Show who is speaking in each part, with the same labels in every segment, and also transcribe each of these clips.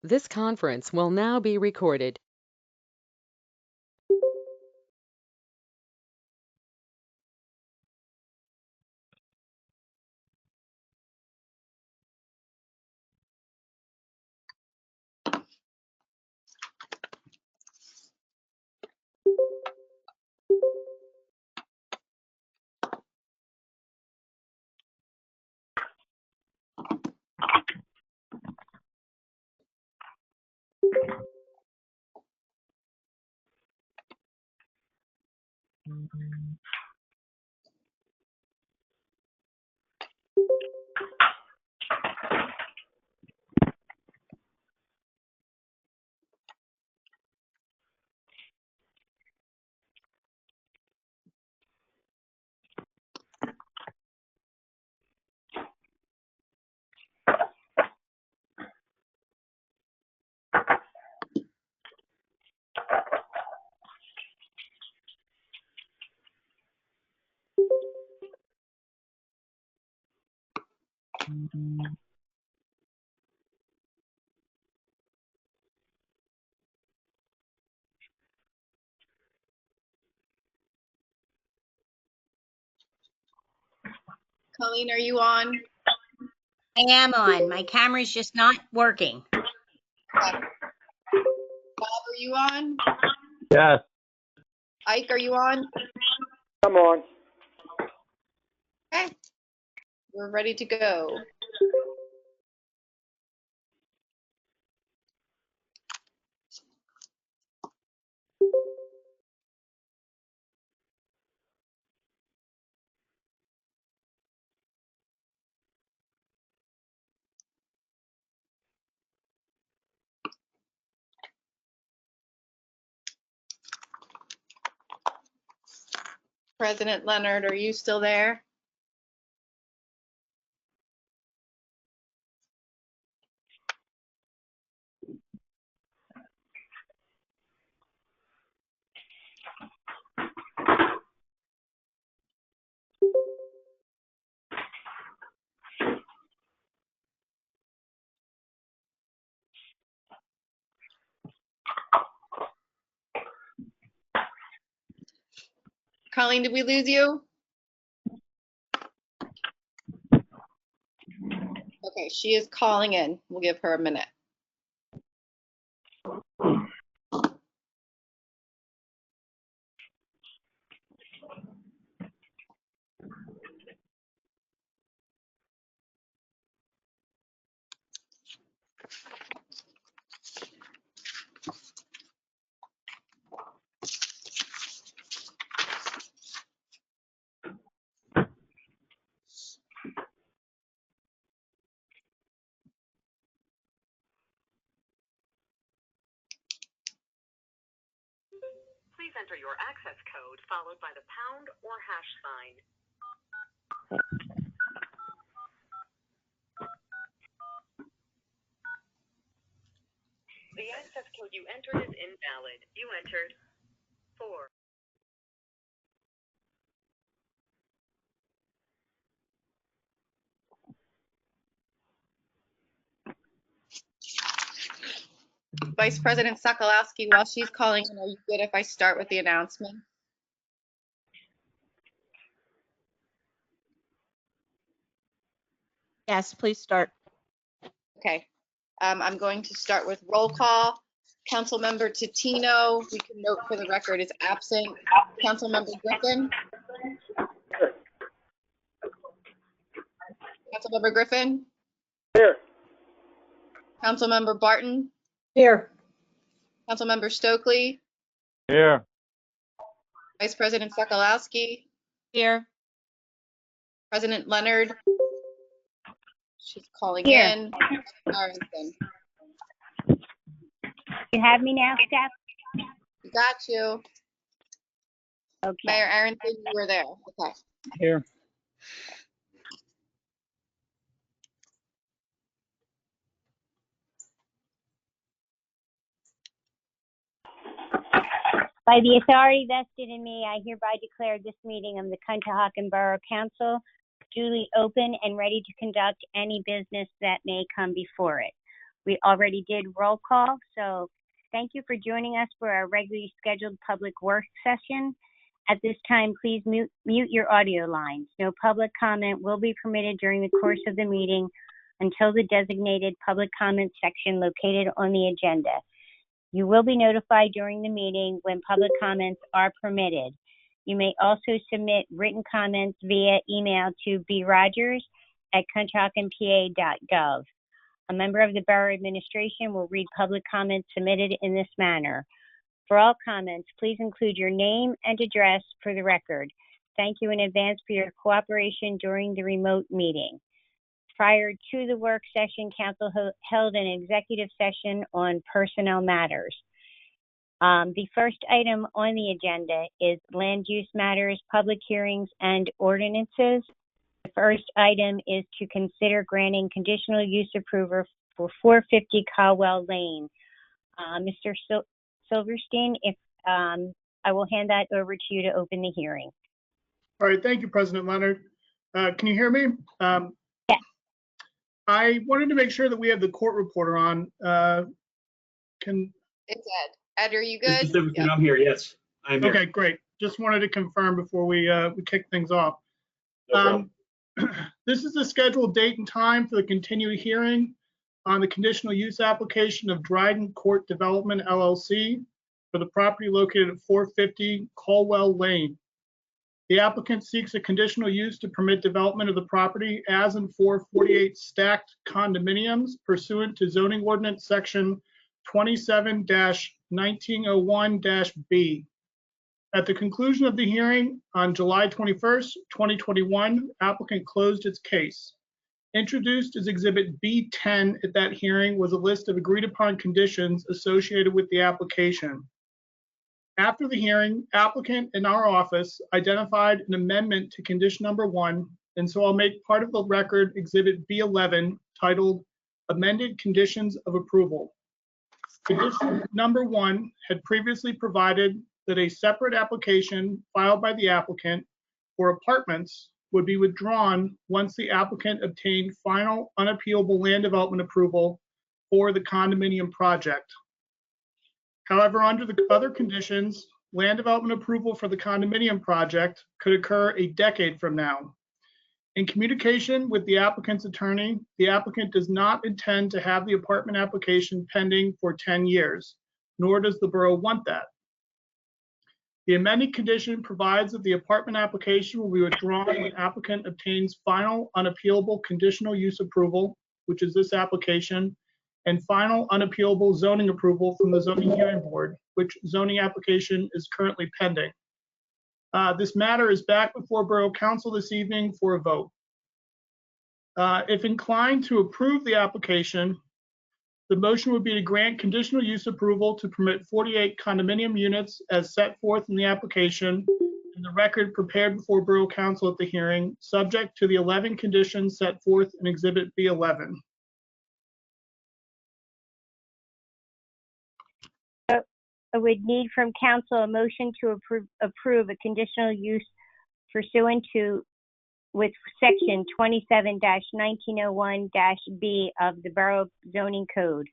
Speaker 1: This conference will now be recorded.
Speaker 2: Colleen, are you on?
Speaker 3: I am on. My camera's just not working.
Speaker 2: Bob, are you on?
Speaker 4: Yes,
Speaker 2: Ike, are you on?
Speaker 4: come on.
Speaker 2: Okay, we're ready to go. President Leonard, are you still there? Colleen, did we lose you? Okay, she is calling in. We'll give her a minute.
Speaker 1: Please enter your access code followed by the pound or hash sign. The access code you entered is invalid. You entered 4.
Speaker 2: Vice President Sokolowski, while she's calling in, are you good if I start with the announcement?
Speaker 5: Yes, please start.
Speaker 2: Okay, I'm going to start with roll call. Councilmember Totino, we can note for the record, is absent. Councilmember Griffin? Councilmember Griffin?
Speaker 4: Here.
Speaker 2: Councilmember Barton?
Speaker 5: Here.
Speaker 2: Councilmember Stokely?
Speaker 4: Here.
Speaker 2: Vice President Sokolowski?
Speaker 5: Here.
Speaker 2: President Leonard? She's calling
Speaker 3: Here.
Speaker 2: in. Aronson.
Speaker 3: You have me now, Steph?
Speaker 2: We got you.
Speaker 3: Okay.
Speaker 2: Mayor Aronson, you were there. Okay.
Speaker 4: Here.
Speaker 3: By the authority vested in me, I hereby declare this meeting of the Conshohocken Borough Council duly open and ready to conduct any business that may come before it. We already did roll call, so thank you for joining us for our regularly scheduled public work session. At this time, please mute your audio lines. No public comment will be permitted during the course of the meeting until the designated public comment section located on the agenda. You will be notified during the meeting when public comments are permitted. You may also submit written comments via email to brogers@conshockenpa.gov. A member of the Borough Administration will read public comments submitted in this manner. For all comments, please include your name and address for the record. Thank you in advance for your cooperation during the remote meeting. Prior to the work session, Council held an executive session on personnel matters. The first item on the agenda is land use matters, public hearings, and ordinances. The first item is to consider granting conditional use approval for 450 Caldwell Lane. Mr. Silverstein, if I will hand that over to you to open the hearing.
Speaker 6: All right, thank you, President Leonard. Can you hear me?
Speaker 3: Yes.
Speaker 6: I wanted to make sure that we have the court reporter on.
Speaker 2: It's Ed. Ed, are you
Speaker 7: Mr.
Speaker 2: good?
Speaker 7: Silverstein, I'm here, yes. I'm here.
Speaker 6: Okay, great. Just wanted to confirm before we kick things off.
Speaker 7: No problem.
Speaker 6: This is the scheduled date and time for the continued hearing on the conditional use application of Dryden Court Development LLC for the property located at 450 Caldwell Lane. The applicant seeks a conditional use to permit development of the property as in 448 stacked condominiums pursuant to zoning ordinance section 27-1901-B. At the conclusion of the hearing on July 21st, 2021, applicant closed its case. Introduced as Exhibit B10 at that hearing was a list of agreed upon conditions associated with the application. After the hearing, applicant and our office identified an amendment to condition number 1, and so I'll make part of the record Exhibit B11 titled Amended Conditions of Approval. Condition number 1 had previously provided that a separate application filed by the applicant for apartments would be withdrawn once the applicant obtained final unappealable land development approval for the condominium project. However, under the other conditions, land development approval for the condominium project could occur a decade from now. In communication with the applicant's attorney, the applicant does not intend to have the apartment application pending for 10 years, nor does the borough want that. The amended condition provides that the apartment application will be withdrawn when the applicant obtains final unappealable conditional use approval, which is this application, and final unappealable zoning approval from the zoning hearing board, which zoning application is currently pending. This matter is back before Borough Council this evening for a vote. If inclined to approve the application, the motion would be to grant conditional use approval to permit 48 condominium units as set forth in the application and the record prepared before Borough Council at the hearing, subject to the 11 conditions set forth in Exhibit B11.
Speaker 3: I would need from council a motion to approve a conditional use pursuant to with section 27-1901-B of the Borough Zoning Code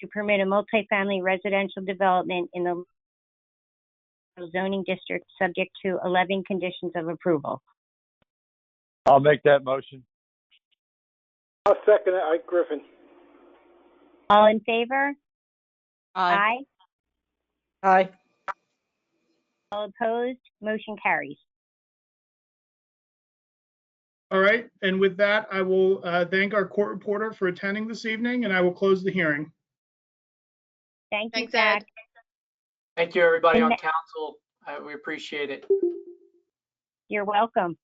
Speaker 3: to permit a multifamily residential development in the zoning district subject to 11 conditions of approval.
Speaker 4: I'll make that motion. I'll second it. Ike Griffin.
Speaker 3: All in favor?
Speaker 5: Aye.
Speaker 3: Aye.
Speaker 5: Aye.
Speaker 3: All opposed? Motion carries.
Speaker 6: All right, and with that, I will thank our court reporter for attending this evening, and I will close the hearing.
Speaker 3: Thank you,
Speaker 2: Thanks,
Speaker 3: Zach.
Speaker 2: Ed.
Speaker 8: Thank you, everybody
Speaker 3: And
Speaker 8: on council. We appreciate it.
Speaker 3: You're welcome.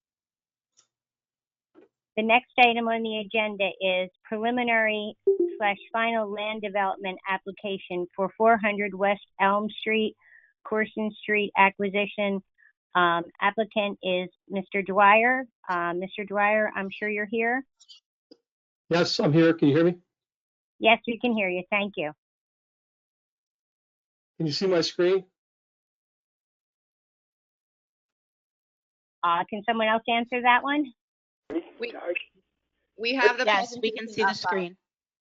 Speaker 3: The next item on the agenda is preliminary/final land development application for 400 West Elm Street, Corson Street acquisition. Applicant is Mr. Dwyer. Mr. Dwyer, I'm sure you're here.
Speaker 9: Yes, I'm here. Can you hear me?
Speaker 3: Yes, we can hear you. Thank you.
Speaker 9: Can you see my screen?
Speaker 3: Can someone else answer that one?
Speaker 2: We have the
Speaker 5: Yes, we can see the
Speaker 2: presentation up.
Speaker 5: screen.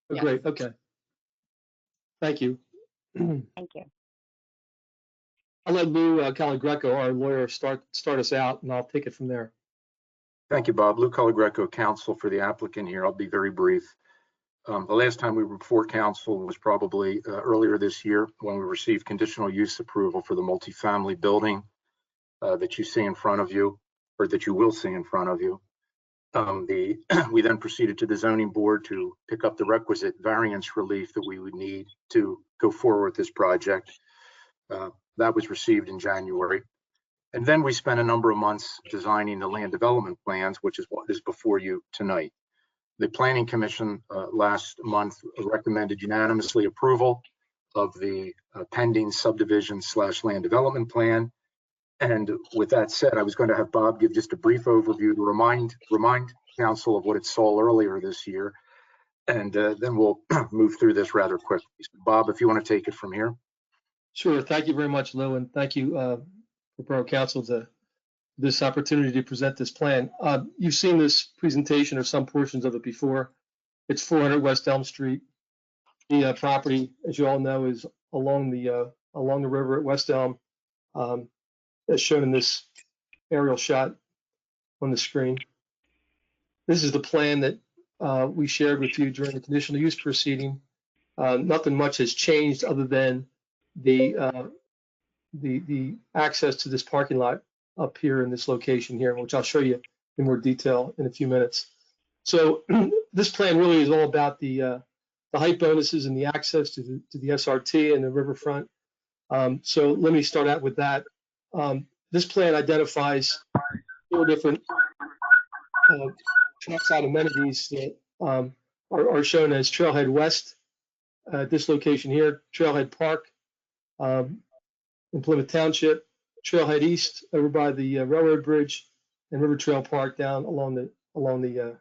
Speaker 9: Oh,
Speaker 2: Yes.
Speaker 9: great. Okay. Thank you.
Speaker 3: Thank you.
Speaker 9: I'll let Lou Caligreco, our lawyer, start us out, and I'll take it from there.
Speaker 10: Thank you, Bob. Lou Caligreco, counsel for the applicant here. I'll be very brief. The last time we were before council was probably earlier this year when we received conditional use approval for the multifamily building that you see in front of you, or that you will see in front of you. We then proceeded to the zoning board to pick up the requisite variance relief that we would need to go forward with this project. That was received in January. And then we spent a number of months designing the land development plans, which is what is before you tonight. The Planning Commission last month recommended unanimously approval of the pending subdivision / land development plan. And with that said, I was going to have Bob give just a brief overview to remind council of what it saw earlier this year. And then we'll move through this rather quickly. So Bob, if you want to take it from here.
Speaker 9: Sure. Thank you very much, Lou, and thank you for Borough Council to this opportunity to present this plan. You've seen this presentation or some portions of it before. It's 400 West Elm Street. The property, as you all know, is along the river at West Elm, as shown in this aerial shot on the screen. This is the plan that we shared with you during the conditional use proceeding. Nothing much has changed other than the access to this parking lot up here in this location here, which I'll show you in more detail in a few minutes. So this plan really is all about the height bonuses and the access to the SRT and the riverfront. So let me start out with that. This plan identifies 4 different trackside amenities that are shown as Trailhead West at this location here, Trailhead Park in Plymouth Township, Trailhead East over by the railroad bridge, and River Trail Park down along the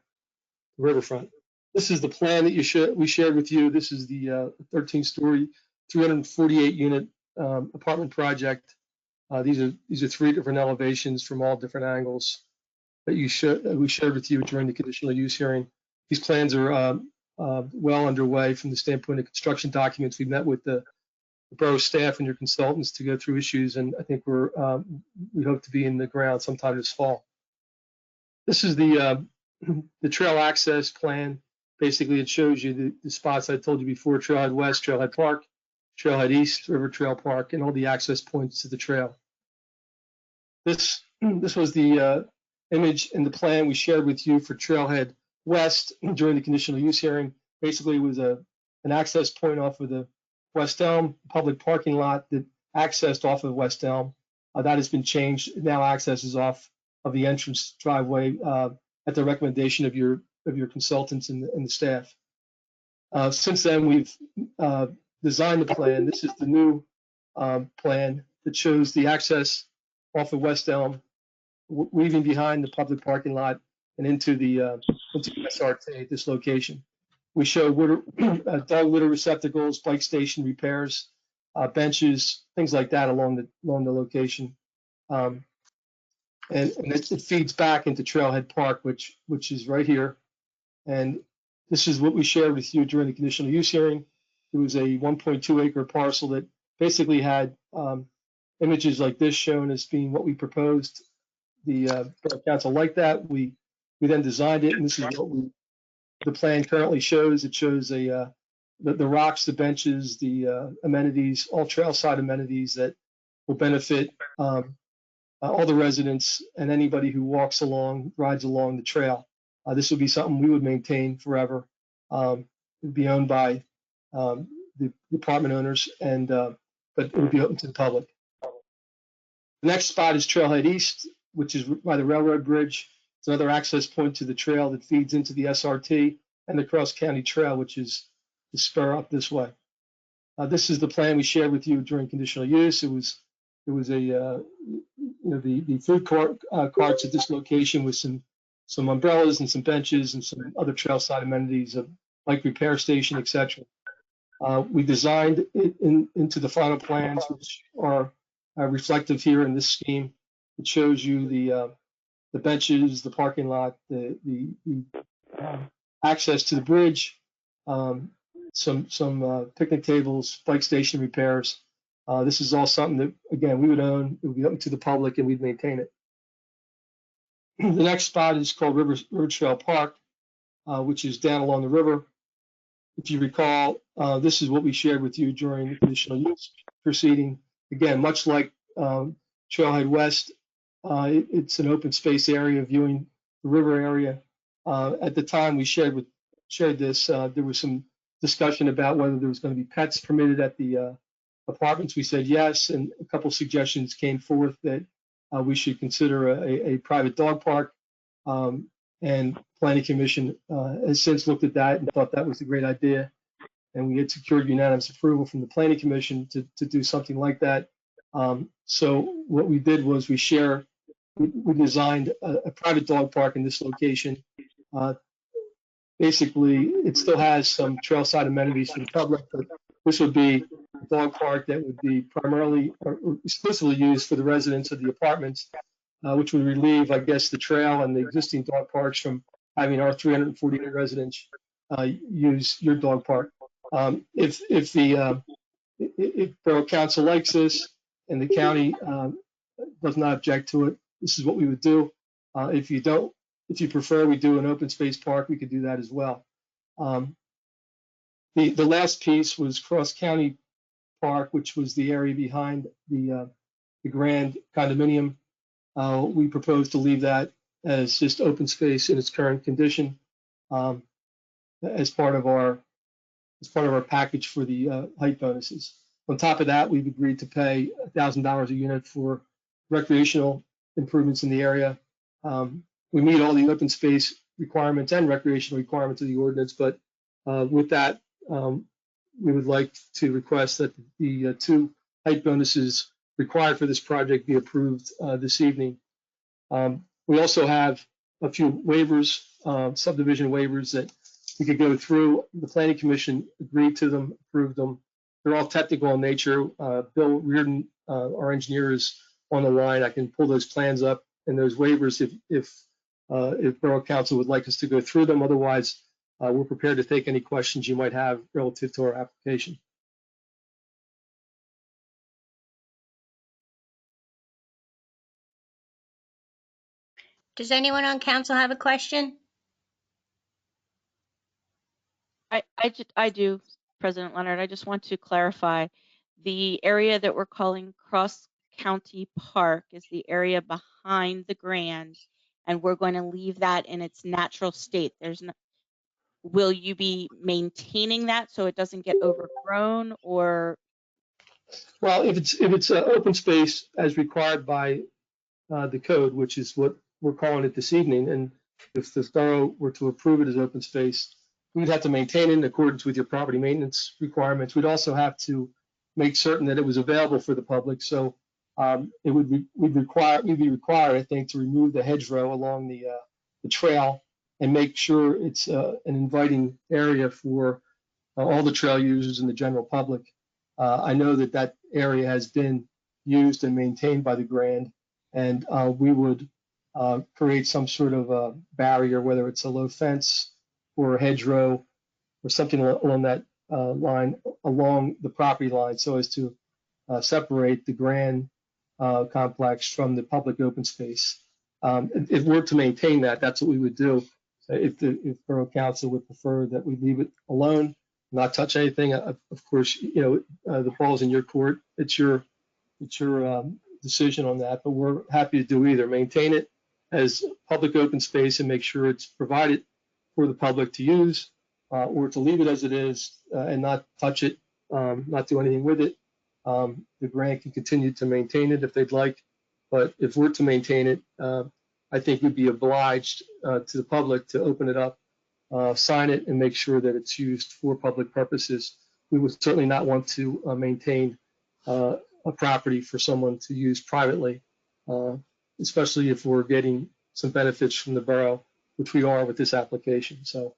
Speaker 9: riverfront. This is the plan that we shared with you. This is the 13-story, 348-unit apartment project. These are 3 different elevations from all different angles that we shared with you during the conditional use hearing. These plans are well underway from the standpoint of construction documents. We met with the borough staff and your consultants to go through issues, and I think we hope to be in the ground sometime this fall. This is the trail access plan. Basically, it shows you the spots I told you before: Trailhead West, Trailhead Park, Trailhead East, River Trail Park, and all the access points to the trail. This was the image in the plan we shared with you for Trailhead West during the conditional use hearing. Basically, it was an access point off of the West Elm public parking lot that accessed off of West Elm. That has been changed. It now accesses off of the entrance driveway at the recommendation of your consultants and the staff. Since then, we've designed the plan. This is the new plan that shows the access off of West Elm, weaving behind the public parking lot and into the SRT at this location. We show dog litter receptacles, bike station repairs, benches, things like that along the location, and it feeds back into Trailhead Park, which is right here. And this is what we shared with you during the conditional use hearing. It was a 1.2 acre parcel that basically had images like this shown as being what we proposed. The Borough Council liked that. We then designed it, and this is what the plan currently shows. It shows the rocks, the benches, the amenities, all trailside amenities that will benefit all the residents and anybody who rides along the trail. This would be something we would maintain forever. It would be owned by the apartment owners, but it would be open to the public. The next spot is Trailhead East, which is by the railroad bridge. It's another access point to the trail that feeds into the SRT and the Cross County Trail, which is the spur up this way. This is the plan we shared with you during conditional use. It was the food carts at this location with some umbrellas and some benches and some other trailside amenities, a bike repair station, etc. We designed it into the final plans, which are reflective here in this scheme. It shows you the benches, the parking lot, the access to the bridge, to some picnic tables, bike station repairs. This is all something that, again, we would own. It would be open to the public, and we'd maintain it. The next spot is called River Trail Park, which is down along the river. If you recall, this is what we shared with you during the conditional use proceeding. Again, much like Trailhead West, it's an open space area viewing the river area. At the time we shared this, there was some discussion about whether there was going to be pets permitted at the apartments. We said yes, and a couple suggestions came forth that we should consider a private dog park. And Planning Commission has since looked at that and thought that was a great idea. And we had secured unanimous approval from the Planning Commission to do something like that. So what we did was we designed a private dog park in this location. Basically, it still has some trailside amenities for the public, but this would be a dog park that would be primarily or exclusively used for the residents of the apartments, which would relieve, I guess, the trail and the existing dog parks from having our 348 residents use your dog park. If Borough Council likes this and the county does not object to it, this is what we would do. If you prefer, we do an open space park, we could do that as well. The last piece was Cross County Park, which was the area behind the Grand condominium. We propose to leave that as just open space in its current condition as part of our package for the height bonuses. On top of that, we've agreed to pay $1,000 a unit for recreational improvements in the area. We meet all the open space requirements and recreational requirements of the ordinance, but with that, we would like to request that the 2 height bonuses required for this project be approved this evening. We also have a few waivers, subdivision waivers that we could go through. The Planning Commission agreed to them, approved them. They're all technical in nature. Bill Reardon, our engineer, is on the line. I can pull those plans up and those waivers if Borough Council would like us to go through them. Otherwise, we're prepared to take any questions you might have relative to our application.
Speaker 3: Does anyone on council have a question?
Speaker 5: I do, President Leonard. I just want to clarify the area that we're calling Cross County Park is the area behind the Grand, and we're going to leave that in its natural state. Will you be maintaining that so it doesn't get overgrown, or?
Speaker 9: Well, if it's open space as required by the code, which is what we're calling it this evening, and if the borough were to approve it as open space, we'd have to maintain it in accordance with your property maintenance requirements. We'd also have to make certain that it was available for the public. So we'd be required, I think, to remove the hedgerow along the trail and make sure it's an inviting area for all the trail users and the general public. I know that area has been used and maintained by the Grand, and we would create some sort of a barrier, whether it's a low fence or a hedgerow or something along that line, along the property line, so as to separate the Grand complex from the public open space. If we're to maintain that, that's what we would do. If Borough Council would prefer that we leave it alone, not touch anything, of course, the ball's in your court. It's your decision on that, but we're happy to do either. Maintain it as public open space and make sure it's provided for the public to use, or to leave it as it is and not touch it, not do anything with it. The Grand can continue to maintain it if they'd like, but if we're to maintain it, I think we'd be obliged to the public to open it up, sign it, and make sure that it's used for public purposes. We would certainly not want to maintain a property for someone to use privately, especially if we're getting some benefits from the borough, which we are with this application. So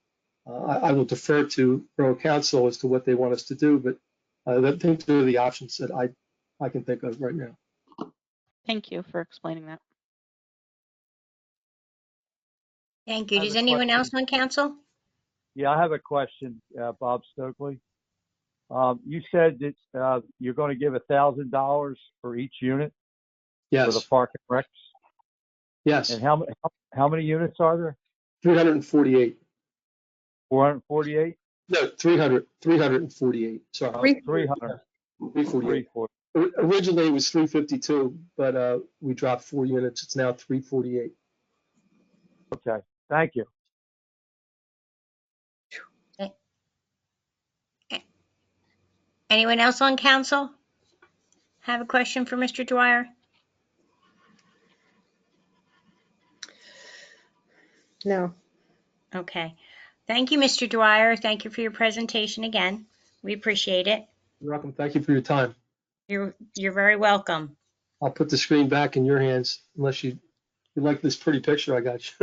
Speaker 9: I will defer to Borough Council as to what they want us to do, but I think those are the options that I can think of right now.
Speaker 5: Thank you for explaining that.
Speaker 3: Thank you.
Speaker 4: I have
Speaker 3: Does
Speaker 4: a
Speaker 3: anyone
Speaker 4: question.
Speaker 3: else on council?
Speaker 4: Yeah, I have a question, Bob Stokely. You said that you're going to give $1,000 for each unit for the
Speaker 9: Yes,
Speaker 4: park and recs.
Speaker 9: yes,
Speaker 4: And how many units are there?
Speaker 9: 348.
Speaker 4: 448?
Speaker 9: No, 348. Sorry,
Speaker 4: 300.
Speaker 9: 348.
Speaker 4: 340.
Speaker 9: Originally it was 352, but we dropped 4 units. It's now 348.
Speaker 4: Okay. Thank you.
Speaker 3: Anyone else on council have a question for Mr. Dwyer?
Speaker 11: No.
Speaker 3: Okay. Thank you, Mr. Dwyer. Thank you for your presentation again. We appreciate it.
Speaker 9: You're welcome. Thank you for your time.
Speaker 3: You're very welcome.
Speaker 9: I'll put the screen back in your hands unless you like this pretty picture I got you.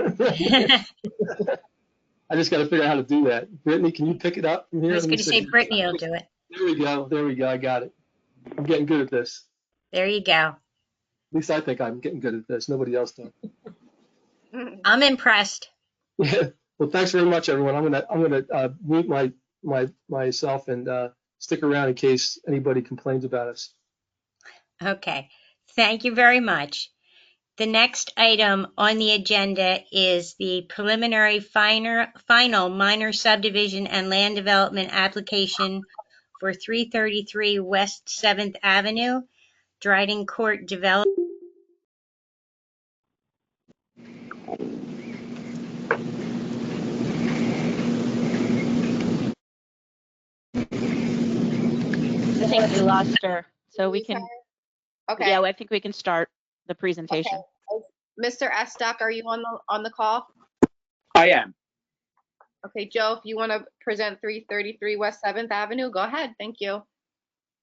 Speaker 9: I just got to figure out how to do that. Brittany, can you pick it up from
Speaker 3: I
Speaker 9: here?
Speaker 3: was
Speaker 9: Let me
Speaker 3: going to
Speaker 9: see.
Speaker 3: say Brittany will do it.
Speaker 9: There we go. There we go. I got it. I'm getting good at this.
Speaker 3: There you go.
Speaker 9: At least I think I'm getting good at this. Nobody else does.
Speaker 3: I'm impressed.
Speaker 9: Well, thanks very much, everyone. I'm gonna mute myself and stick around in case anybody complains about us.
Speaker 3: Okay. Thank you very much. The next item on the agenda is the preliminary final minor subdivision and land development application for 333 West 7th Avenue, Dryden Court Development.
Speaker 5: I think we lost her. So we can,
Speaker 2: Okay.
Speaker 5: yeah, I think we can start the presentation.
Speaker 2: Okay. Mr. Estock, are you on the call?
Speaker 12: I am.
Speaker 2: Okay, Joe, if you want to present 333 West 7th Avenue, go ahead. Thank you.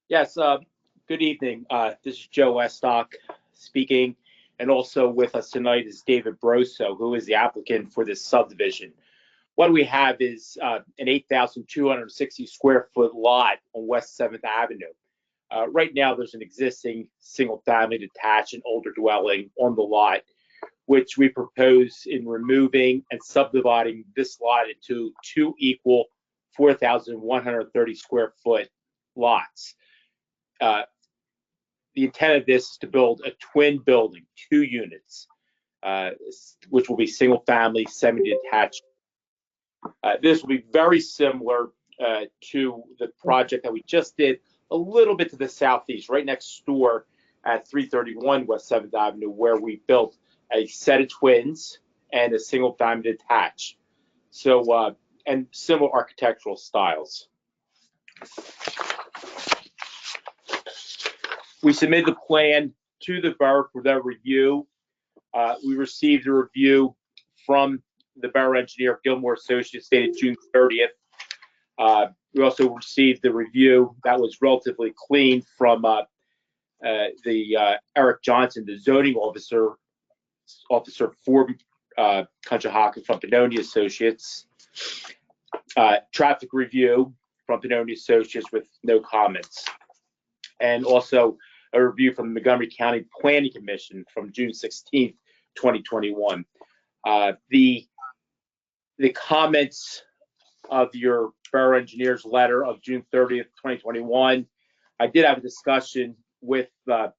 Speaker 12: Yes, good evening. This is Joe Estock speaking, and also with us tonight is David Broso, who is the applicant for this subdivision. What we have is an 8,260 square foot lot on West 7th Avenue. Right now, there's an existing single-family detached and older dwelling on the lot, which we propose in removing and subdividing this lot into 2 equal 4,130 square foot lots. The intent of this is to build a twin building, 2 units, which will be single family, semi-detached. This will be very similar to the project that we just did, a little bit to the southeast, right next door at 331 West 7th Avenue, where we built a set of twins and a single family detached. So, and similar architectural styles. We submitted the plan to the borough for their review. We received a review from the borough engineer, Gilmore Associates, dated June 30th. We also received the review that was relatively clean from Eric Johnson, the zoning officer for Conshohocken from Benoni Associates. Traffic review from Benoni Associates with no comments. And also a review from the Montgomery County Planning Commission from June 16th, 2021. The comments of your borough engineer's letter of June 30th, 2021, I did have a discussion with Karen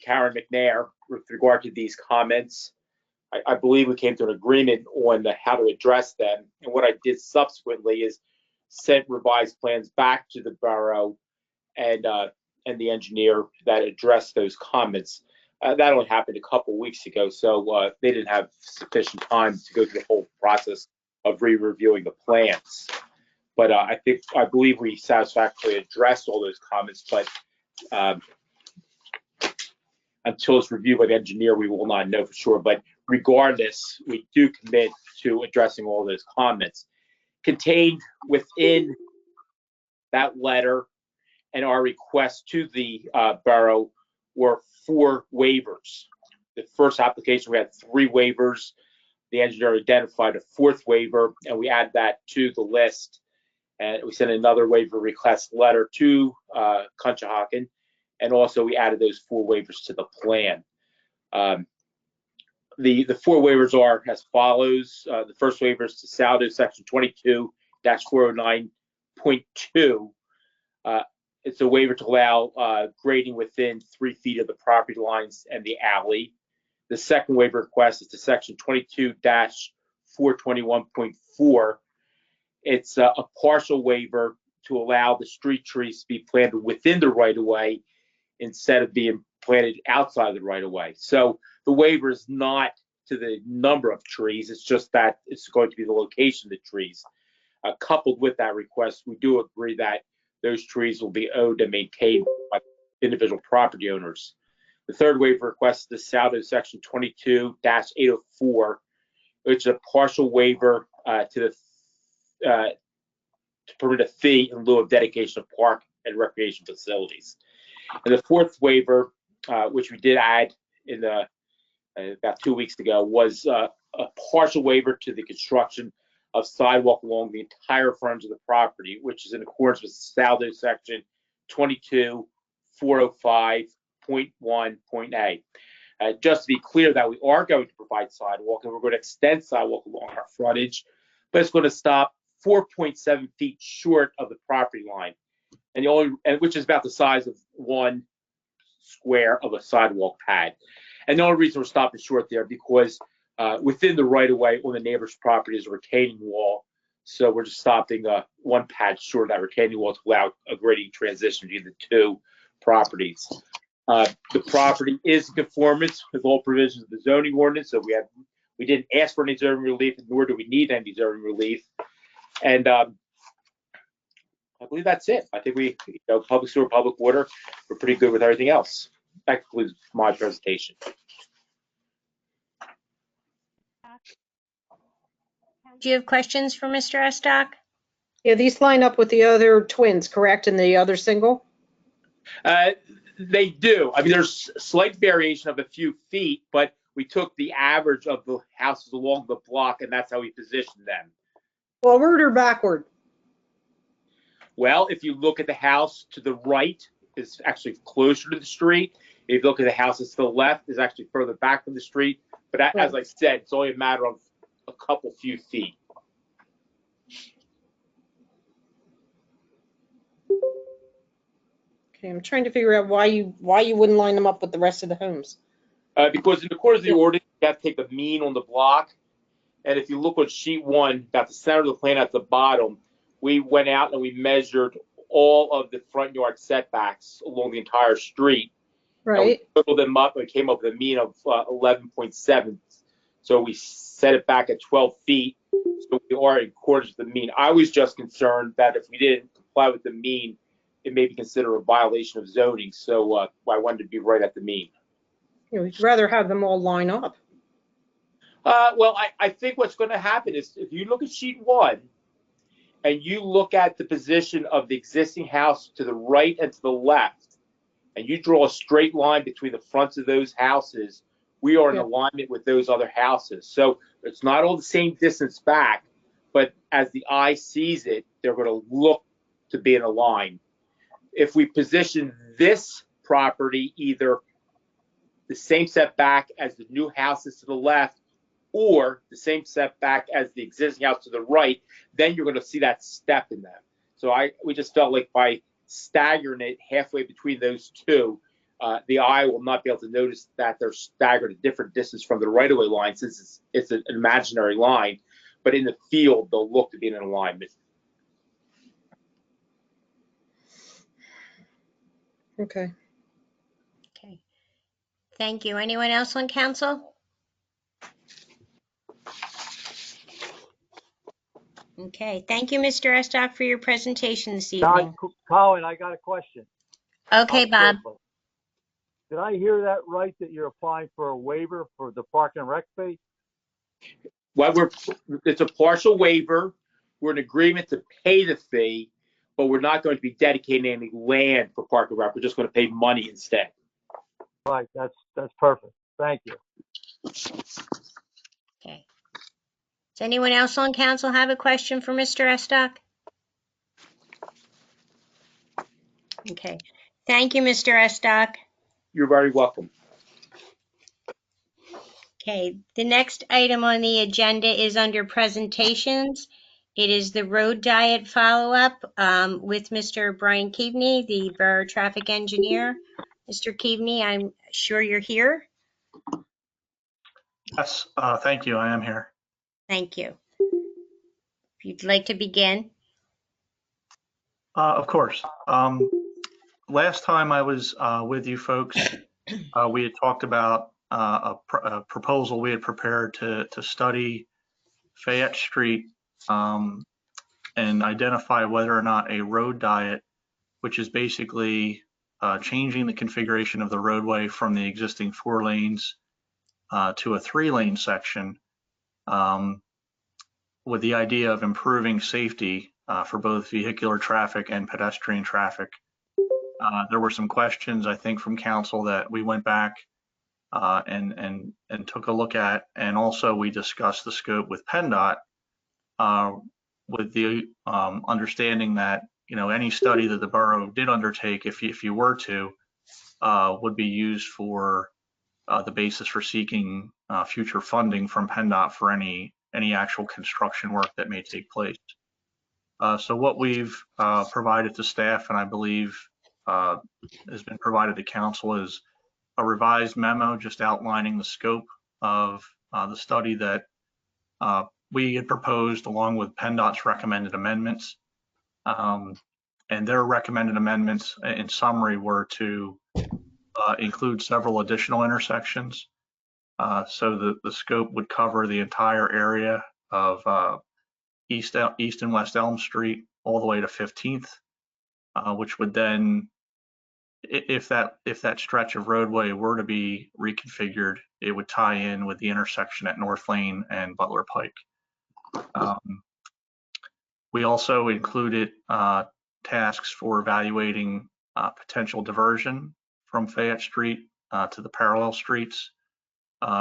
Speaker 12: McNair with regard to these comments. I believe we came to an agreement on how to address them. And what I did subsequently is sent revised plans back to the borough and the engineer that addressed those comments. That only happened a couple of weeks ago, so they didn't have sufficient time to go through the whole process of re-reviewing the plans. But I believe we satisfactorily addressed all those comments, but until it's reviewed by the engineer, we will not know for sure. But regardless, we do commit to addressing all those comments. Contained within that letter and our request to the borough were 4 waivers. The first application, we had 3 waivers. The engineer identified a 4th waiver, and we add that to the list. And we sent another waiver request letter to Conshohocken, and also we added those 4 waivers to the plan. The 4 waivers are as follows. The first waiver is to Saldo Section 22-409 .2, it's a waiver to allow grading within 3 feet of the property lines and the alley. The second waiver request is to section 22-421.4. It's a partial waiver to allow the street trees to be planted within the right-of-way instead of being planted outside the right-of-way. So the waiver is not to the number of trees, it's just that it's going to be the location of the trees. Coupled with that request, we do agree that those trees will be owned and maintained by individual property owners. The third waiver request is south of section 22-804, which is a partial waiver to permit a fee in lieu of dedication of park and recreation facilities. And the fourth waiver, which we did add in about 2 weeks ago, was a partial waiver to the construction of sidewalk along the entire frontage of the property, which is in accordance with Saldo section 22-405.1.a. Just to be clear that we are going to provide sidewalk and we're going to extend sidewalk along our frontage, but it's going to stop 4.7 feet short of the property line, and which is about the size of 1 square of a sidewalk pad. And the only reason we're stopping short there because within the right-of-way on the neighbor's property is a retaining wall, so we're just stopping 1 pad short of that retaining wall to allow a grading transition between the 2 properties. The property is in conformance with all provisions of the zoning ordinance, so we didn't ask for any zoning relief, nor do we need any zoning relief. And I believe that's it. I think public sewer, public water, we're pretty good with everything else. That concludes my presentation.
Speaker 3: Do you have questions for Mr. Estock?
Speaker 11: Yeah, these line up with the other twins, correct, and the other single?
Speaker 12: They do. I mean, there's slight variation of a few feet, but we took the average of the houses along the block, and that's how we positioned them.
Speaker 11: Forward or backward?
Speaker 12: Well, if you look at the house to the right, it's actually closer to the street. If you look at the houses to the left, it's actually further back from the street. But as I said, it's only a matter of a couple few feet.
Speaker 11: Okay, I'm trying to figure out why you wouldn't line them up with the rest of the homes.
Speaker 12: Because in accordance with the ordinance, you have to take the mean on the block. And if you look on sheet 1, about the center of the plan at the bottom, we went out and we measured all of the front yard setbacks along the entire street.
Speaker 11: Right.
Speaker 12: And we totaled them up and came up with a mean of 11.7. So we set it back at 12 feet. So we are in accordance with the mean. I was just concerned that if we didn't comply with the mean, it may be considered a violation of zoning. So I wanted to be right at the mean.
Speaker 11: We'd rather have them all line up.
Speaker 12: Well, I think what's going to happen is if you look at sheet 1 and you look at the position of the existing house to the right and to the left, and you draw a straight line between the fronts of those houses, we are in alignment with those other houses. So it's not all the same distance back, but as the eye sees it, they're going to look to be in a line. If we position this property either the same setback as the new houses to the left or the same setback as the existing house to the right, then you're going to see that step in them. So we just felt like by staggering it halfway between those 2, the eye will not be able to notice that they're staggered a different distance from the right-of-way line since it's an imaginary line, but in the field, they'll look to be in alignment.
Speaker 11: Okay.
Speaker 3: Okay. Thank you. Anyone else on council? Okay. Thank you, Mr. Estock, for your presentation this evening.
Speaker 4: Colin, I got a question.
Speaker 3: Okay, Bob.
Speaker 4: Did I hear that right, that you're applying for a waiver for the park and rec fee?
Speaker 12: Well, it's a partial waiver. We're in agreement to pay the fee, but we're not going to be dedicating any land for park and rec. We're just going to pay money instead.
Speaker 4: Right, that's perfect. Thank you.
Speaker 3: Okay. Does anyone else on council have a question for Mr. Estock? Okay. Thank you, Mr. Estock.
Speaker 12: You're very welcome.
Speaker 3: Okay. The next item on the agenda is under presentations. It is the road diet follow-up with Mr. Brian Keaveney, the Borough Traffic Engineer. Mr. Keaveney, I'm sure you're here.
Speaker 13: Yes, thank you. I am here.
Speaker 3: Thank you. If you'd like to begin.
Speaker 13: Of course. Last time I was with you folks, we had talked about a proposal we had prepared to study Fayette Street and identify whether or not a road diet, which is basically changing the configuration of the roadway from the existing 4 lanes to a 3-lane section, with the idea of improving safety for both vehicular traffic and pedestrian traffic. There were some questions, I think, from council that we went back and took a look at, and also we discussed the scope with PennDOT with the understanding that any study that the borough did undertake, if you were to, would be used for the basis for seeking future funding from PennDOT for any actual construction work that may take place. So what we've provided to staff, and I believe has been provided to council, is a revised memo just outlining the scope of the study that we had proposed, along with PennDOT's recommended amendments. And their recommended amendments, in summary, were to include several additional intersections. So the scope would cover the entire area of East and West Elm Street all the way to 15th, which would then, if that stretch of roadway were to be reconfigured, it would tie in with the intersection at North Lane and Butler Pike. We also included tasks for evaluating potential diversion from Fayette Street to the parallel streets,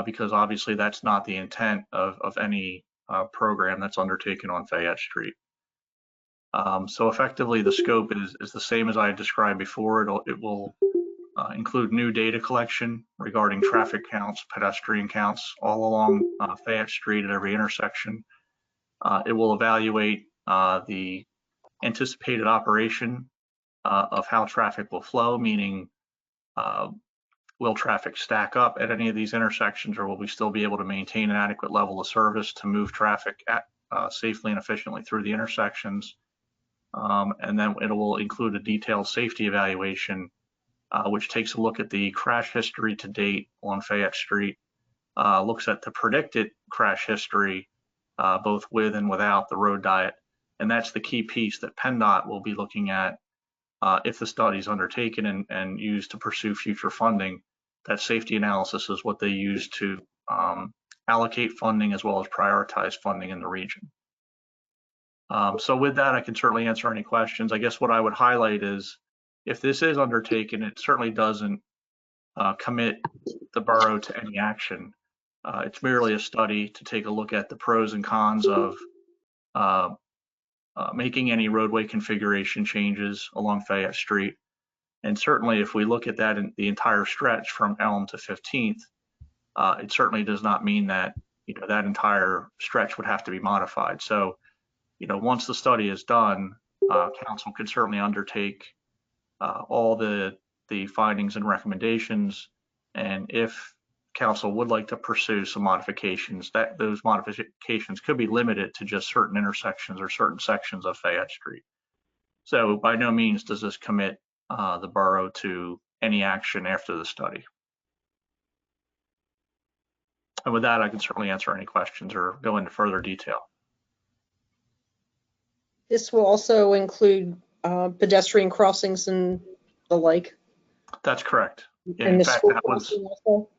Speaker 13: because obviously that's not the intent of any program that's undertaken on Fayette Street. So effectively, the scope is the same as I described before. It will include new data collection regarding traffic counts, pedestrian counts, all along Fayette Street at every intersection. It will evaluate the anticipated operation of how traffic will flow, meaning will traffic stack up at any of these intersections, or will we still be able to maintain an adequate level of service to move traffic safely and efficiently through the intersections? And then it will include a detailed safety evaluation, which takes a look at the crash history to date on Fayette Street, looks at the predicted crash history, both with and without the road diet. And that's the key piece that PennDOT will be looking at if the study is undertaken and used to pursue future funding. That safety analysis is what they use to allocate funding as well as prioritize funding in the region. So with that, I can certainly answer any questions. I guess what I would highlight is, if this is undertaken, it certainly doesn't commit the borough to any action. It's merely a study to take a look at the pros and cons of making any roadway configuration changes along Fayette Street. And certainly if we look at that in the entire stretch from Elm to 15th, it certainly does not mean that that entire stretch would have to be modified. So once the study is done, council can certainly undertake all the findings and recommendations, and if council would like to pursue some modifications, that those modifications could be limited to just certain intersections or certain sections of Fayette Street. So by no means does this commit the borough to any action after the study. And with that, I can certainly answer any questions or go into further detail.
Speaker 11: This will also include pedestrian crossings and the like.
Speaker 13: That's correct. Yeah,
Speaker 11: And
Speaker 13: in
Speaker 11: the
Speaker 13: fact,
Speaker 11: school
Speaker 13: that was,
Speaker 11: crossing also?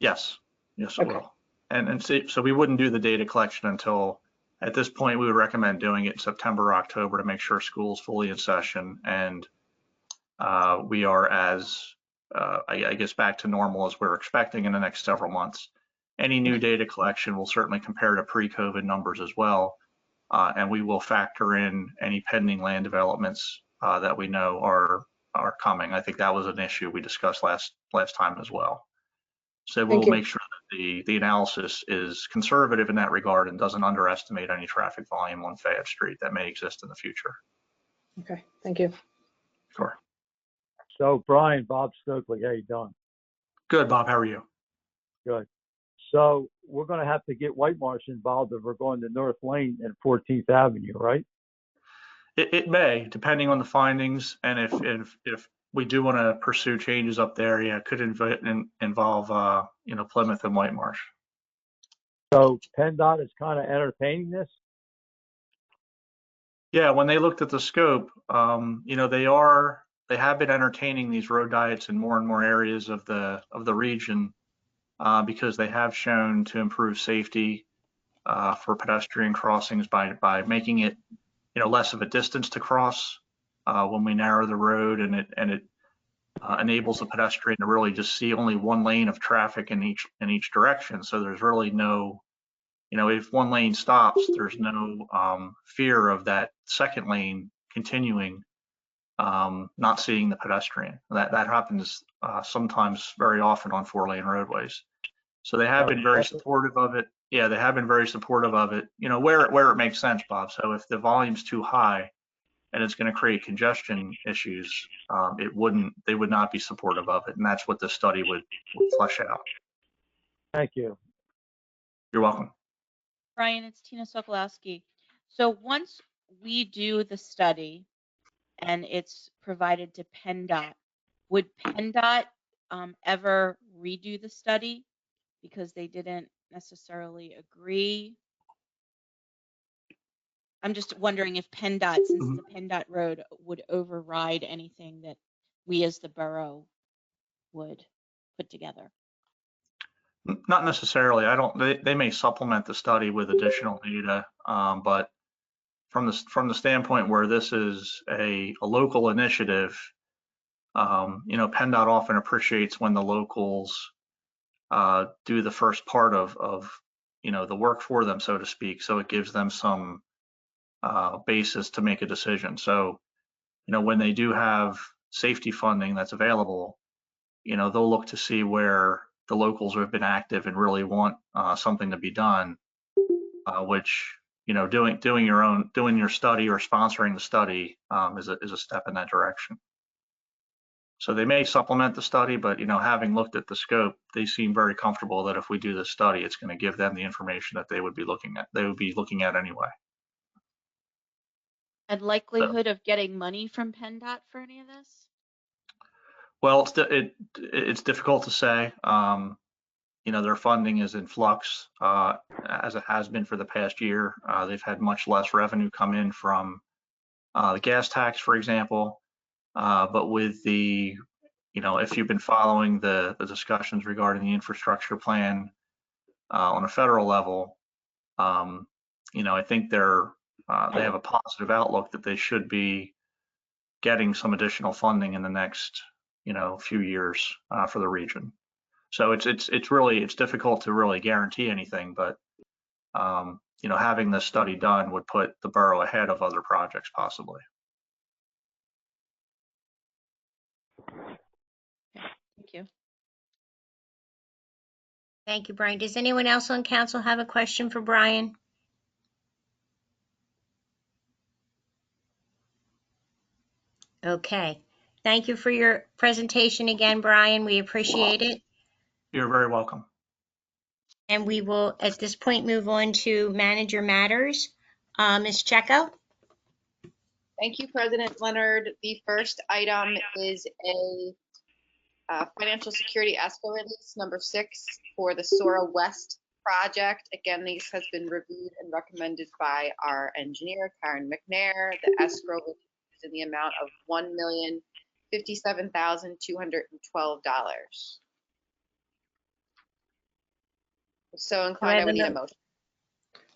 Speaker 13: yes, it
Speaker 11: Okay.
Speaker 13: will. And so we wouldn't do the data collection until, at this point, we would recommend doing it in September or October to make sure school's fully in session and we are as, I guess, back to normal as we're expecting in the next several months. Any new data collection will certainly compare to pre-COVID numbers as well. And we will factor in any pending land developments that we know are coming. I think that was an issue we discussed last time as well. So we'll make sure the analysis is conservative in that regard and doesn't underestimate any traffic volume on Fayette Street that may exist in the future.
Speaker 11: Okay, thank you.
Speaker 13: Sure.
Speaker 4: So Brian, Bob Stokely, how you doing?
Speaker 13: Good, Bob. How are you?
Speaker 4: Good. So we're going to have to get White Marsh involved if we're going to North Lane and 14th Avenue, right?
Speaker 13: It may, depending on the findings, and if we do want to pursue changes up there, yeah, it could involve Plymouth and White Marsh.
Speaker 4: So PennDOT is kind of entertaining this.
Speaker 13: Yeah, when they looked at the scope, they have been entertaining these road diets in more and more areas of the region because they have shown to improve safety for pedestrian crossings by making it less of a distance to cross when we narrow the road, and it enables the pedestrian to really just see only one lane of traffic in each direction. So there's really no, if one lane stops, there's no fear of that second lane continuing, not seeing the pedestrian. That happens sometimes very often on 4-lane roadways. So they have been very supportive of it. Yeah, they have been very supportive of it, where it makes sense, Bob. So if the volume's too high and it's going to create congestion issues, they would not be supportive of it. And that's what this study would flesh out.
Speaker 4: Thank you.
Speaker 13: You're welcome.
Speaker 5: Brian, it's Tina Sokolowski. So once we do the study and it's provided to PennDOT, would PennDOT ever redo the study because they didn't necessarily agree? I'm just wondering if PennDOT, since it's a PennDOT road, would override anything that we as the borough would put together.
Speaker 13: Not necessarily. They may supplement the study with additional data, but from the standpoint where this is a local initiative, PennDOT often appreciates when the locals do the first part of the work for them, so to speak. So it gives them some basis to make a decision. So, when they do have safety funding that's available, they'll look to see where the locals have been active and really want something to be done, which, doing your study or sponsoring the study is a step in that direction. So they may supplement the study, but having looked at the scope, they seem very comfortable that if we do this study, it's going to give them the information that they would be looking at anyway.
Speaker 5: And likelihood of getting money from PennDOT for any of this?
Speaker 13: Well, it's difficult to say. Their funding is in flux, as it has been for the past year. They've had much less revenue come in from the gas tax, for example. But with the, if you've been following the discussions regarding the infrastructure plan on a federal level, I think they have a positive outlook that they should be getting some additional funding in the next, few years for the region. So it's difficult to really guarantee anything, but having this study done would put the borough ahead of other projects possibly.
Speaker 5: Thank you.
Speaker 3: Thank you, Brian. Does anyone else on council have a question for Brian? Okay. Thank you for your presentation again, Brian. We appreciate it.
Speaker 13: You're very welcome.
Speaker 3: And we will, at this point, move on to manager matters. Ms. Checo?
Speaker 2: Thank you, President Leonard. The first item is a financial security escrow release number 6 for the Sora West project. Again, this has been reviewed and recommended by our engineer, Karen McNair. The escrow is in the amount of $1,057,212. So inclined, I would need a motion.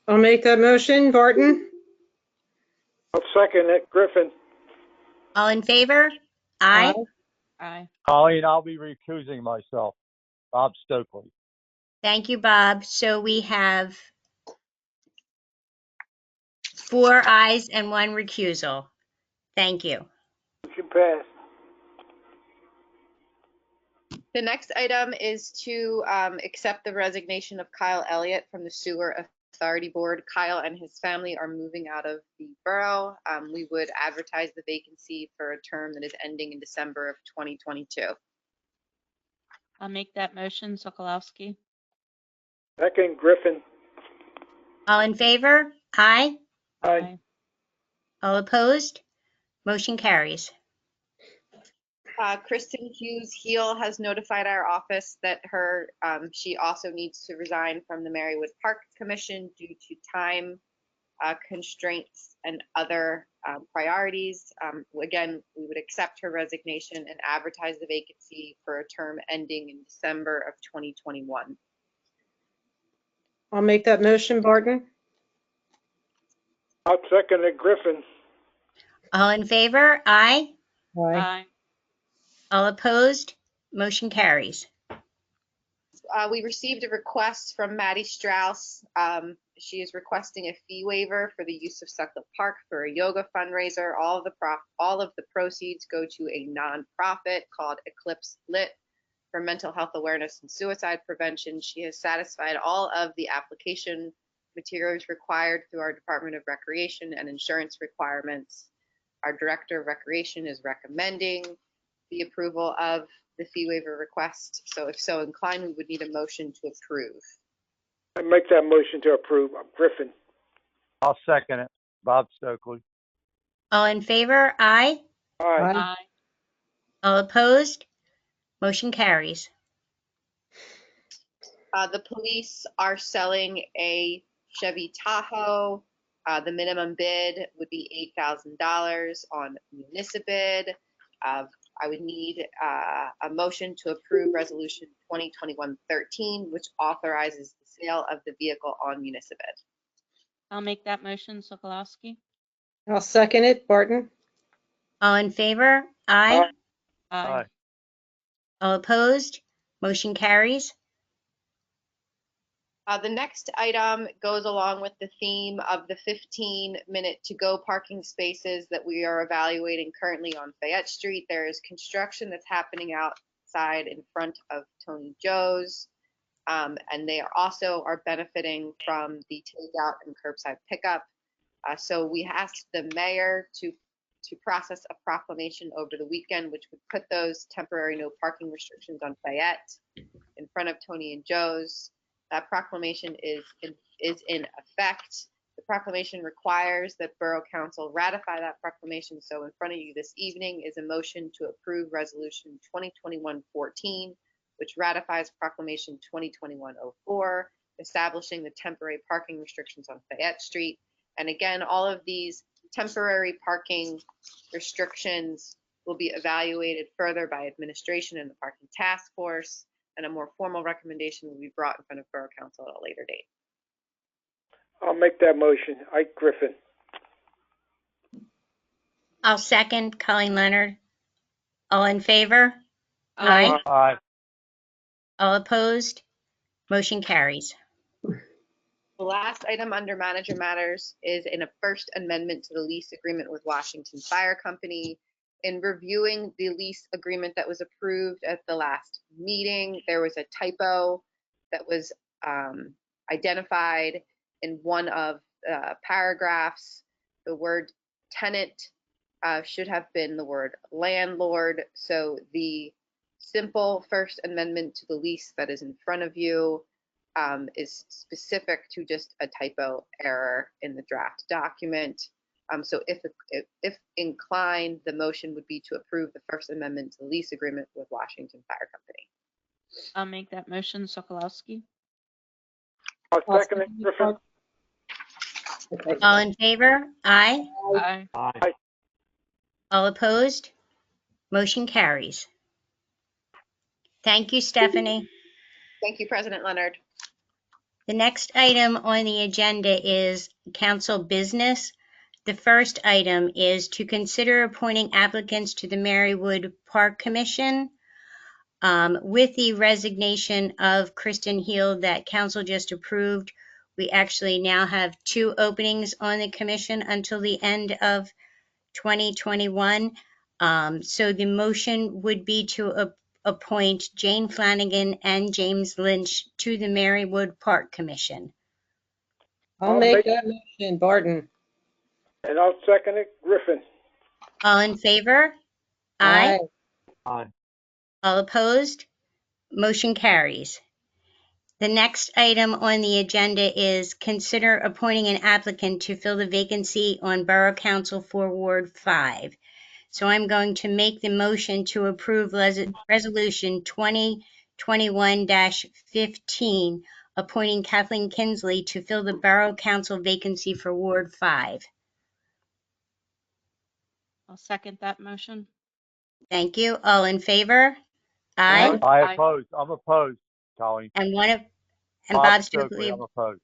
Speaker 11: I'll make that motion. Barton?
Speaker 4: I'll second it. Griffin.
Speaker 3: All in favor? Aye.
Speaker 5: Aye.
Speaker 4: Colleen, I'll be recusing myself. Bob Stokely.
Speaker 3: Thank you, Bob. So we have 4 ayes and 1 recusal. Thank you.
Speaker 4: Motion passed.
Speaker 2: The next item is to accept the resignation of Kyle Elliott from the Sewer Authority Board. Kyle and his family are moving out of the borough. We would advertise the vacancy for a term that is ending in December of 2022.
Speaker 5: I'll make that motion. Sokolowski.
Speaker 9: Second, Griffin.
Speaker 3: All in favor? Aye.
Speaker 9: Aye.
Speaker 3: All opposed? Motion carries.
Speaker 2: Kristen Hughes Heel has notified our office that she also needs to resign from the Marywood Park Commission due to time constraints and other priorities. Again, we would accept her resignation and advertise the vacancy for a term ending in December of 2021.
Speaker 11: I'll make that motion, Barton.
Speaker 9: I'll second it, Griffin.
Speaker 3: All in favor? Aye.
Speaker 5: Aye.
Speaker 3: All opposed? Motion carries.
Speaker 2: We received a request from Maddie Strauss. She is requesting a fee waiver for the use of Sucklet Park for a yoga fundraiser. All of the proceeds go to a nonprofit called Eclipse Lit for mental health awareness and suicide prevention. She has satisfied all of the application materials required through our Department of Recreation and insurance requirements. Our Director of Recreation is recommending the approval of the fee waiver request. So if so inclined, we would need a motion to approve.
Speaker 9: I make that motion to approve. Griffin.
Speaker 4: I'll second it. Bob Stokely.
Speaker 3: All in favor? Aye.
Speaker 9: Aye.
Speaker 5: Aye.
Speaker 3: All opposed? Motion carries.
Speaker 2: The police are selling a Chevy Tahoe. The minimum bid would be $8,000 on Municipid. I would need a motion to approve Resolution 2021-13, which authorizes the sale of the vehicle on Municipid.
Speaker 5: I'll make that motion. Sokolowski.
Speaker 11: I'll second it, Barton.
Speaker 3: All in favor? Aye.
Speaker 5: Aye.
Speaker 3: All opposed? Motion carries.
Speaker 2: The next item goes along with the theme of the 15-minute to-go parking spaces that we are evaluating currently on Fayette Street. There is construction that's happening outside in front of Tony Joe's, and they are benefiting from the takeout and curbside pickup. So we asked the mayor to process a proclamation over the weekend, which would put those temporary no parking restrictions on Fayette in front of Tony and Joe's. That proclamation is in effect. The proclamation requires that Borough Council ratify that proclamation. So in front of you this evening is a motion to approve Resolution 2021-14, which ratifies Proclamation 2021-04, establishing the temporary parking restrictions on Fayette Street. And again, all of these temporary parking restrictions will be evaluated further by administration and the parking task force, and a more formal recommendation will be brought in front of Borough Council at a later date.
Speaker 9: I'll make that motion. Griffin.
Speaker 3: I'll second Colleen Leonard. All in favor?
Speaker 5: Aye.
Speaker 4: Aye.
Speaker 3: All opposed? Motion carries.
Speaker 2: The last item under manager matters is in a first amendment to the lease agreement with Washington Fire Company. In reviewing the lease agreement that was approved at the last meeting, there was a typo that was identified in one of the paragraphs. The word tenant should have been the word landlord. So the simple first amendment to the lease that is in front of you is specific to just a typo error in the draft document. So if inclined, the motion would be to approve the first amendment to the lease agreement with Washington Fire Company.
Speaker 5: I'll make that motion. Sokolowski.
Speaker 9: I'll second it, Griffin.
Speaker 3: All in favor? Aye.
Speaker 5: Aye.
Speaker 4: Aye.
Speaker 3: All opposed? Motion carries. Thank you, Stephanie.
Speaker 2: Thank you, President Leonard.
Speaker 3: The next item on the agenda is council business. The first item is to consider appointing applicants to the Marywood Park Commission. With the resignation of Kristen Heel that council just approved, we actually now have 2 openings on the commission until the end of 2021. So the motion would be to appoint Jane Flanagan and James Lynch to the Marywood Park Commission.
Speaker 11: I'll make that motion, Barton.
Speaker 14: And I'll second it, Griffin.
Speaker 3: All in favor?
Speaker 11: Aye.
Speaker 4: Aye.
Speaker 3: All opposed? Motion carries. The next item on the agenda is consider appointing an applicant to fill the vacancy on Borough Council for Ward 5. So I'm going to make the motion to approve Resolution 2021-15, appointing Kathleen Kinsley to fill the Borough Council vacancy for Ward 5.
Speaker 5: I'll second that motion.
Speaker 3: Thank you. All in favor?
Speaker 11: Aye.
Speaker 3: Aye.
Speaker 4: I oppose. I'm opposed, Colleen.
Speaker 3: And
Speaker 4: Bob
Speaker 3: Bob
Speaker 4: Stokely,
Speaker 3: Stokely.
Speaker 4: I'm opposed.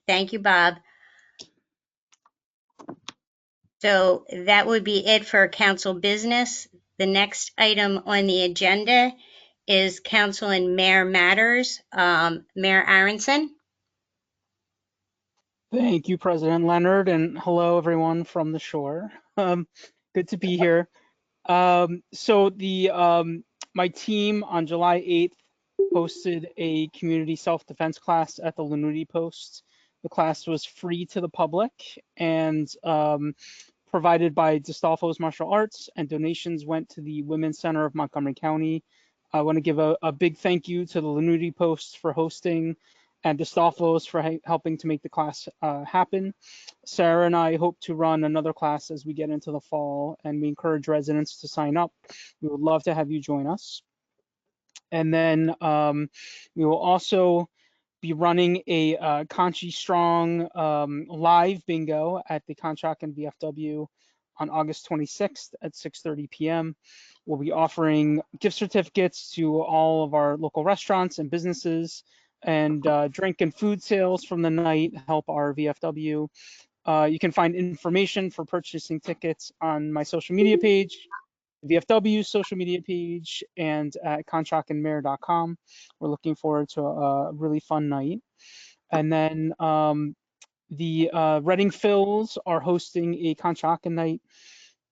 Speaker 3: Thank you, Bob. So that would be it for council business. The next item on the agenda is council and mayor matters. Mayor Aronson.
Speaker 15: Thank you, President Leonard, and hello, everyone from the shore. Good to be here. My team on July 8th hosted a community self-defense class at the Lanuti Post. The class was free to the public and provided by Distolfo's Martial Arts, and donations went to the Women's Center of Montgomery County. I want to give a big thank you to the Lanuti Post for hosting and Distolfo's for helping to make the class happen. Sarah and I hope to run another class as we get into the fall, and we encourage residents to sign up. We would love to have you join us. And then we will also be running a Conchi Strong live bingo at the Conshohocken VFW on August 26th at 6:30 p.m. We'll be offering gift certificates to all of our local restaurants and businesses, and drink and food sales from the night help our VFW. You can find information for purchasing tickets on my social media page, VFW's social media page, and at conshockenmayor.com. We're looking forward to a really fun night. And then the Reading Phils are hosting a Conshohocken night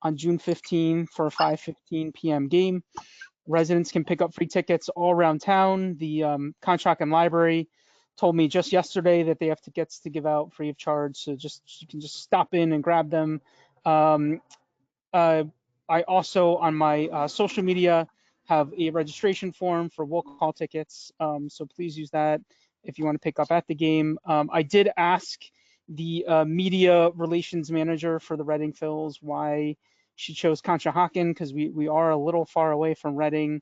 Speaker 15: on June 15 for a 5:15 p.m. game. Residents can pick up free tickets all around town. The Conshohocken Library told me just yesterday that they have tickets to give out free of charge, so you can just stop in and grab them. I also, on my social media, have a registration form for will call tickets, so please use that if you want to pick up at the game. I did ask the media relations manager for the Reading Phils why she chose Conshohocken, because we are a little far away from Reading.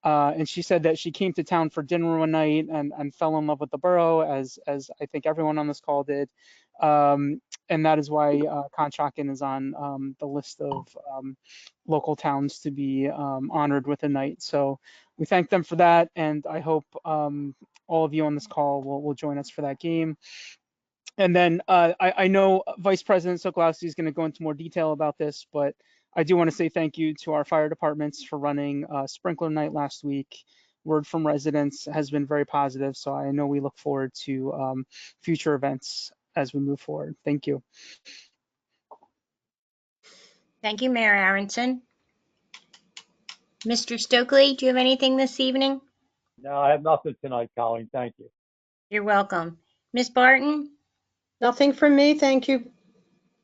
Speaker 15: And she said that she came to town for dinner one night and fell in love with the borough, as I think everyone on this call did. And that is why Conshohocken is on the list of local towns to be honored with a night. So we thank them for that, and I hope all of you on this call will join us for that game. And then I know Vice President Sokolowski is going to go into more detail about this, but I do want to say thank you to our fire departments for running sprinkler night last week. Word from residents has been very positive, so I know we look forward to future events as we move forward. Thank you.
Speaker 3: Thank you, Mayor Aronson. Mr. Stokely, do you have anything this evening?
Speaker 4: No, I have nothing tonight, Colleen. Thank you.
Speaker 3: You're welcome. Ms. Barton?
Speaker 11: Nothing from me, thank you.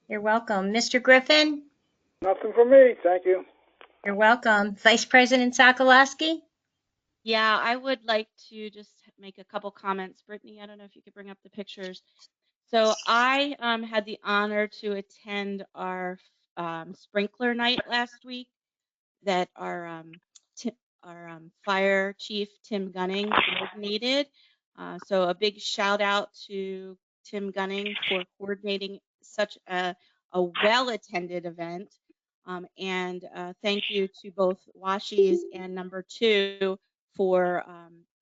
Speaker 3: You're welcome. Mr. Griffin?
Speaker 14: Nothing for me, thank you.
Speaker 3: You're welcome. Vice President Sokolowski?
Speaker 5: Yeah, I would like to just make a couple comments. Brittany, I don't know if you could bring up the pictures. So I had the honor to attend our sprinkler night last week that our fire chief, Tim Gunning, coordinated. So a big shout out to Tim Gunning for coordinating such a well-attended event. And thank you to both Washies and Number 2 for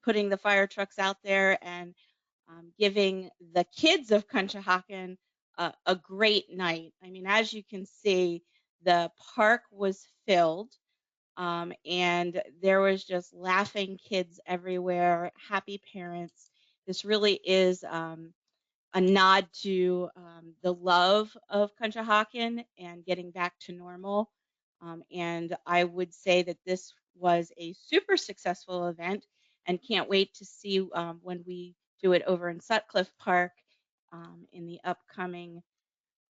Speaker 5: putting the fire trucks out there and giving the kids of Conshohocken a great night. I mean, as you can see, the park was filled. And there was just laughing kids everywhere, happy parents. This really is a nod to the love of Conshohocken and getting back to normal. And I would say that this was a super successful event, and can't wait to see when we do it over in Sutcliffe Park in the upcoming.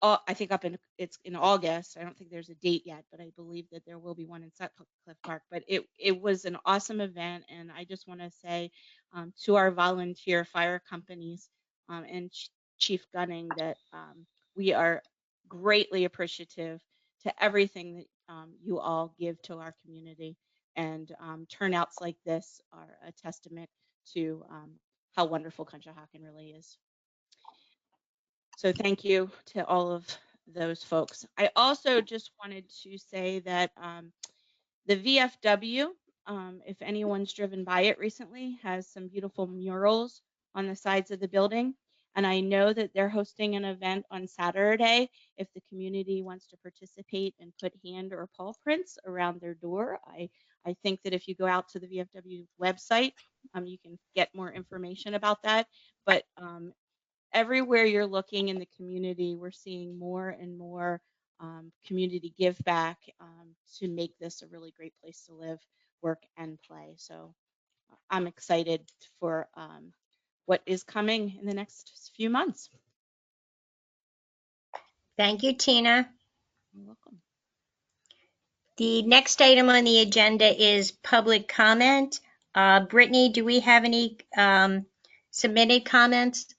Speaker 5: I think it's in August. I don't think there's a date yet, but I believe that there will be one in Sutcliffe Park. But it was an awesome event, and I just want to say to our volunteer fire companies and Chief Gunning that we are greatly appreciative to everything that you all give to our community, and turnouts like this are a testament to how wonderful Conshohocken really is. So thank you to all of those folks. I also just wanted to say that the VFW, if anyone's driven by it recently, has some beautiful murals on the sides of the building. And I know that they're hosting an event on Saturday. If the community wants to participate and put hand or paw prints around their door, I think that if you go out to the VFW website, you can get more information about that. But everywhere you're looking in the community, we're seeing more and more community give back to make this a really great place to live, work, and play. So I'm excited for what is coming in the next few months.
Speaker 16: Thank you, Tina.
Speaker 5: You're welcome.
Speaker 16: The next item on the agenda is public comment. Brittany, do we have any submitted comments?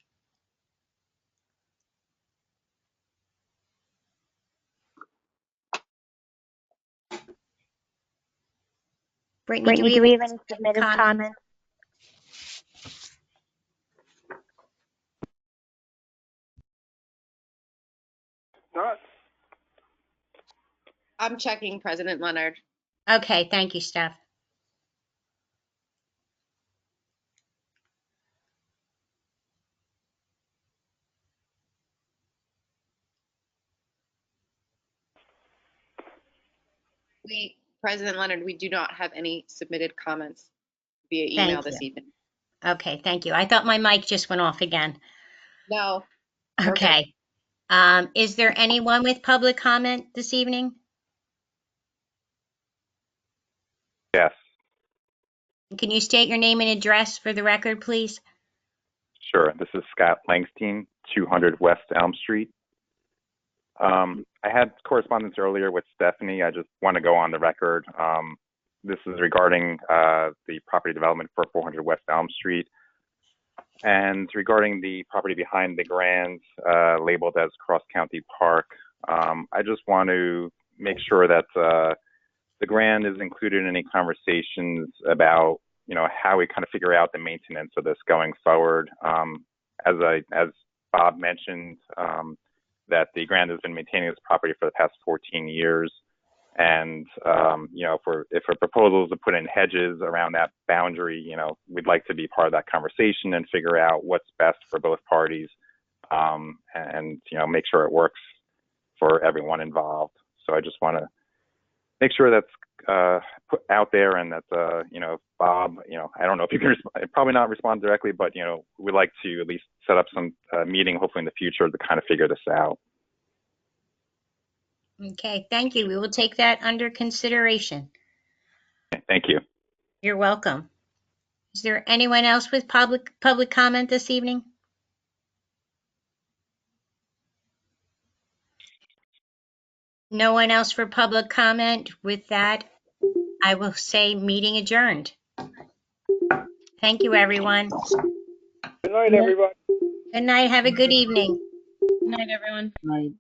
Speaker 16: Brittany, do we have any submitted comments?
Speaker 14: Not.
Speaker 2: I'm checking, President Leonard.
Speaker 16: Okay, thank you, Steph.
Speaker 2: President Leonard, we do not have any submitted comments via email
Speaker 16: Thank
Speaker 2: this
Speaker 16: you.
Speaker 2: evening.
Speaker 16: Okay, thank you. I thought my mic just went off again.
Speaker 2: No. We're good.
Speaker 16: Okay. Is there anyone with public comment this evening?
Speaker 17: Yes,
Speaker 16: Can you state your name and address for the record, please?
Speaker 17: sure. This is Scott Langstein, 200 West Elm Street. I had correspondence earlier with Stephanie. I just want to go on the record. This is regarding the property development for 400 West Elm Street, and regarding the property behind the Grand, labeled as Cross County Park. I just want to make sure that the Grand is included in any conversations about, how we kind of figure out the maintenance of this going forward. As Bob mentioned, that the Grand has been maintaining this property for the past 14 years. And, if a proposal is to put in hedges around that boundary, we'd like to be part of that conversation and figure out what's best for both parties, and make sure it works for everyone involved. So I just want to make sure that's put out there, and that, Bob, I don't know if you can probably not respond directly, but, we'd like to at least set up some meeting, hopefully in the future, to kind of figure this out.
Speaker 16: Okay, thank you. We will take that under consideration.
Speaker 17: Thank you.
Speaker 16: You're welcome. Is there anyone else with public comment this evening? No one else for public comment. With that, I will say meeting adjourned. Thank you, everyone.
Speaker 14: Good night, everybody.
Speaker 16: Good night. Have a good evening.
Speaker 5: Good night, everyone.
Speaker 15: Night.